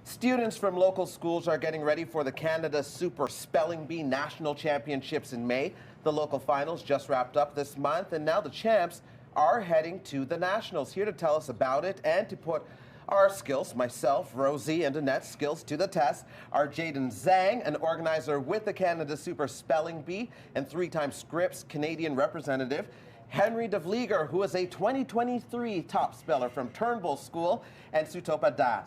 Students from local schools are getting ready for the Canada Super Spelling Bee National Championships in May. The local finals just wrapped up this month, and now the champs are heading to the Nationals. Here to tell us about it and to put our skills, myself, Rosie, and Annette's skills to the test, are Jaden Zhang, an organizer with the Canada Super Spelling Bee and three-time Scripps Canadian representative, Henry de Vlieger, who is a 2023 top speller from Turnbull School, and Sutopa,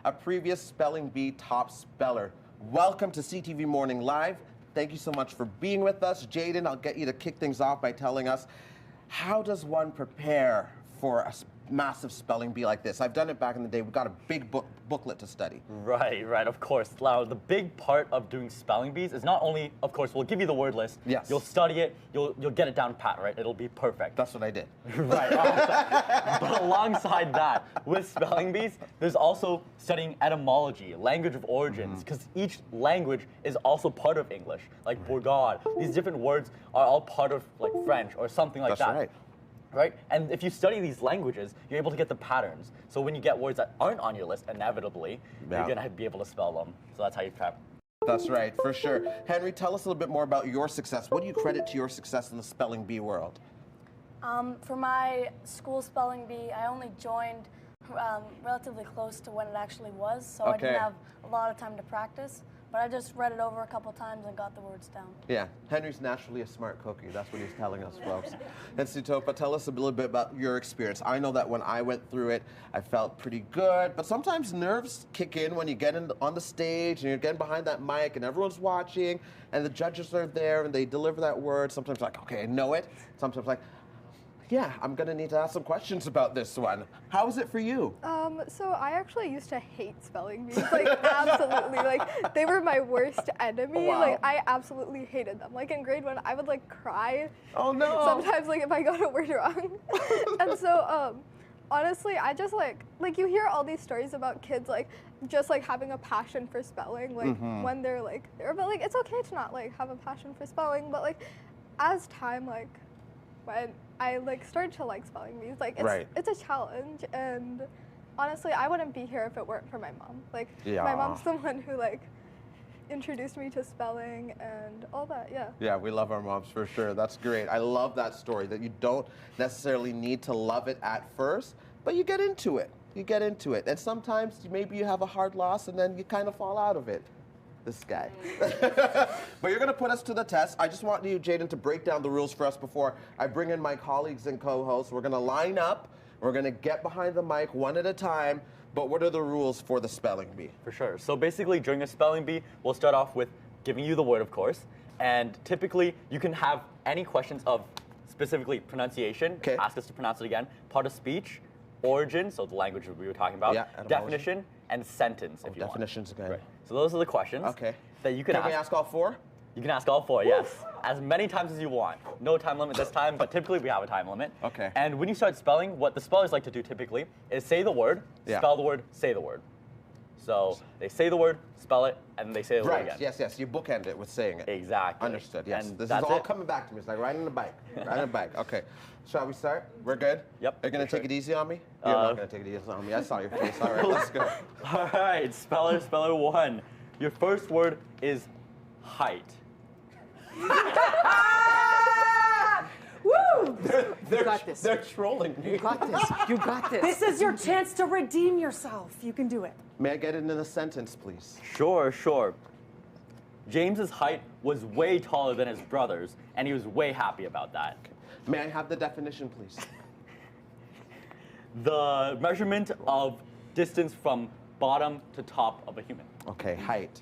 a previous Spelling Bee top speller. Welcome to CTV Morning Live. Thank you so much for being with us. Jaden, I'll get you to kick things off by telling us, how does one prepare for a massive spelling bee like this? I've done it back in the day. We've got a big booklet to study. Right, of course. Now, the big part of doing spelling bees is not only, of course, we'll give you the word list. Yes. You'll study it. You'll get it down pat, right? It'll be perfect. That's what I did. Right. Awesome. But alongside that, with spelling bees, there's also studying etymology, language of origins, because each language is also part of English, like bourgeois. These different words are all part of like French or something like that. That's right. Right? And if you study these languages, you're able to get the patterns. So when you get words that aren't on your list, inevitably, you're going to be able to spell them. So that's how you prep. That's right, for sure. Henry, tell us a little bit more about your success. What do you credit to your success in the spelling bee world? For my school spelling bee, I only joined relatively close to when it actually was, so I didn't have a lot of time to practice. But I just read it over a couple times and got the words down. Yeah, Henry's naturally a smart cookie. That's what he's telling us, folks. And Sutopa, tell us a little bit about your experience. I know that when I went through it, I felt pretty good, but sometimes nerves kick in when you get on the stage and you're getting behind that mic and everyone's watching and the judges are there and they deliver that word. Sometimes like, okay, I know it. Sometimes like, yeah, I'm going to need to ask some questions about this one. How is it for you? So I actually used to hate spelling bees, like absolutely. Like they were my worst enemy. Wow. Like I absolutely hated them. Like in grade 1, I would like cry. Oh no. Sometimes like if I got a word wrong. And so honestly, I just like you hear all these stories about kids like just like having a passion for spelling, like when they're like there, but like it's okay to not like have a passion for spelling, but like as time like when I like started to like spelling bees, like it's a challenge, and honestly, I wouldn't be here if it weren't for my mom. Like my mom's the one who like introduced me to spelling and all that. Yeah, we love our moms for sure. That's great. I love that story, that you don't necessarily need to love it at first, but you get into it. You get into it, and sometimes maybe you have a hard loss and then you kind of fall out of it. This guy. But you're going to put us to the test. I just want you, Jaden, to break down the rules for us before I bring in my colleagues and co-hosts. We're going to line up. We're going to get behind the mic one at a time. But what are the rules for the spelling bee? For sure. So basically, during a spelling bee, we'll start off with giving you the word, of course. And typically, you can have any questions of specifically pronunciation. Ask us to pronounce it again. Part of speech, origin, so the language we were talking about. Definition, and sentence, if you want. Definitions again. Right. So those are the questions that you can ask. Can we ask all 4? You can ask all 4, yes. As many times as you want. No time limit this time, but typically we have a time limit. Okay. And when you start spelling, what the spellers like to do typically is say the word, spell the word, say the word. So they say the word, spell it, and they say the word again. Yes. You bookend it with saying it. Exactly. Understood, yes. And this is all coming back to me. It's like riding a bike. Riding a bike. Okay. Shall we start? We're good? Yep. Are you going to take it easy on me? You're not going to take it easy on me. I saw your face. All right, let's go. All right, speller 1. Your first word is height. Woo! You got this. They're trolling me. You got this. You got this. This is your chance to redeem yourself. You can do it. May I get it in a sentence, please? Sure. James's height was way taller than his brother's, and he was way happy about that. Okay. May I have the definition, please? The measurement of distance from bottom to top of a human. Okay, height.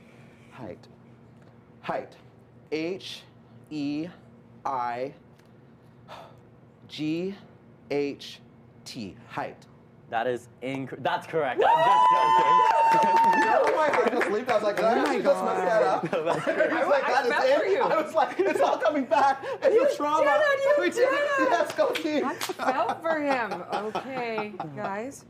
H-E-I-G-H-T. Height. That is that's correct. I'm just joking. Oh my God, I just leaped. I was like, did I just mess that up? No, that's great. I was like, it's all coming back. It's a trauma. You did it. Yes, go team. I felt for him. Okay, guys.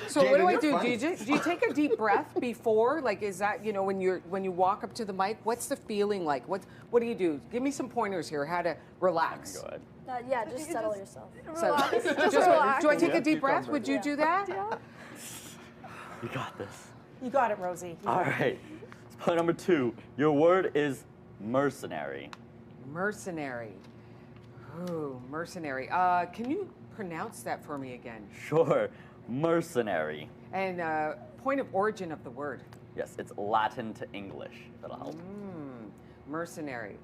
So Jaden, what do? you're Do you take a deep breath before? Like, is that, you know, when you walk up to the mic, what's the feeling like? What do you do? Give me some pointers here, how to relax. Go ahead. Yeah, just settle yourself. Relax. Just relax. Do I take a deep breath? Would you do that? Yeah. You got this. You got it, Rosie. All right. Spelling number 2. Your word is mercenary. Mercenary. Ooh, mercenary. Can you pronounce that for me again? Sure. Mercenary. And point of origin of the word. Yes, it's Latin to English. That'll help. Mercenary.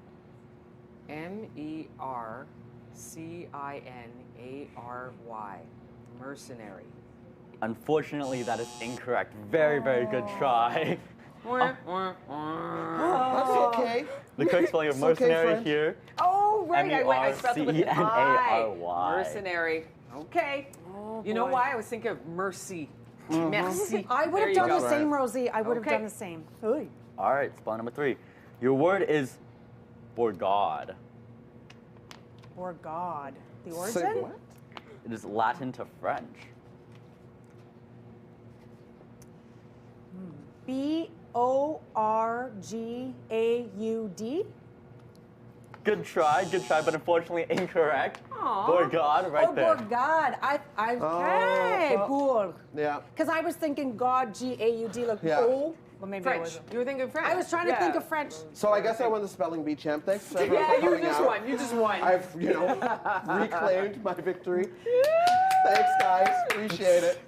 M-E-R-C-I-N-A-R-Y. Mercenary. Unfortunately, that is incorrect. Very, very good try. That's okay. The correct spelling of It's okay, mercenary friend. here. Oh, right. I spelled it with an I. M-E-R-C-E-N-A-R-Y. Mercenary. Okay. Oh, You know boy. why? I was thinking of mercy. Merci. I would There have you done go. the same, Rosie. I would have Okay. done the same. Oy. All right, spelling number 3. Your word is bourgade. Or God. The Say origin? what? It is Latin to French. B-O-R-G-A-U-D? Good try, but unfortunately incorrect. Aw. Bourgade, right Oh, there. God. Okay, Bourg. Yeah. Because I was thinking God, G-A-U-D, like, Yeah. oh. Well, maybe I French. wasn't. You were thinking French. I was trying to think of French. So I guess I won the spelling bee, champ. Thanks everyone Yeah, for you coming just out. won. You just won. I've, reclaimed my victory. Thanks, guys. Appreciate it.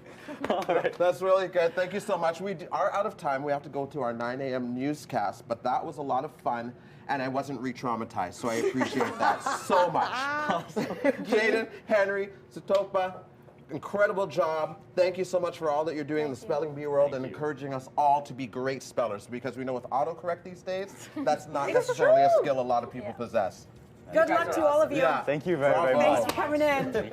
All right. That's really good. Thank you so much. We are out of time. We have to go to our 9 a.m. newscast, but that was a lot of fun, and I wasn't re-traumatized, so I appreciate that so much. Jaden, Henry, Sutopa, incredible job. Thank you so much for all that you're doing in the spelling bee world and encouraging us all to be great spellers, because we know with autocorrect these days, that's not necessarily a skill a lot of people possess. Good luck to all of you. Yeah. Thank you very, very Bravo. much. Thanks for coming in.